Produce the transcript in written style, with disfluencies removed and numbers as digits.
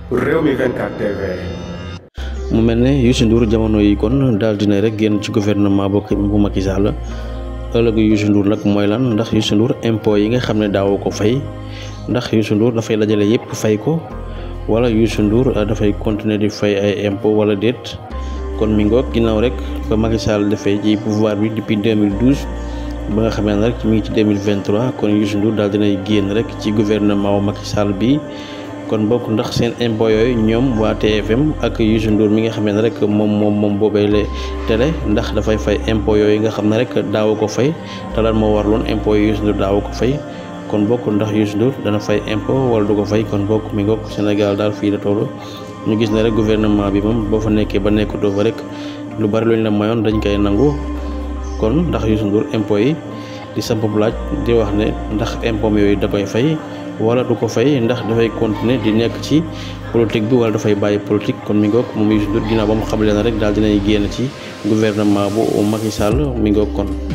Rewmi 24 TV. mu mel ne Youssou Ndour jamono yi kon daal dina rek génn ci gouvernement bu Macky Sall ëllëgu Youssou Ndour nag mooy lan ndax Youssou Ndour impôt yi nga xam ne daawu ko fay ndax Youssou Ndour dafay dajale yëpp fay ko wala Youssou Ndour dafay continuer di fay ay impôt wala déet kon mi ngoog ginnaaw rek ba Macky Sall defee ci pouvoir bi depuis 2012 ba nga xamee ne rek mi ngi ci 2023 kon Youssou Ndour daal dinay génn rek ci gouvernement wu Macky Sall bi kon bokk ndax seen impôt yooyu ñoom waa TFM ak Youssou Ndour mi nga xamee ne rek moom boobee la télé ndax dafay fay impôt yooyu nga xam ne rek daawu ko fay te lan moo warloon impôt yi Youssou Ndour daawu ko fay kon bokk ndax Youssou Ndour dana fay impôt wala du ko fay kon bokk mi ngoog Sénégal daal fii la toll ñu gis ne rek gouvernement bi moom boo fa nekkee ba nekkatoo fa rek lu bari luñ la mayoon dañ koy nangu kon ndax Youssou Ndour impôt yi di samp laaj di wax ne ndax impôt yooyu da koy fay wala du ko fay ndax dafay continuer di nekk ci politique bi wala dafay bàyyi politique kon mi ngoog moom Youssou Ndour ginnaaw ba mu xamle na rek daal dinay génn ci gouvernement bu Macky Sall mi ngoog kon.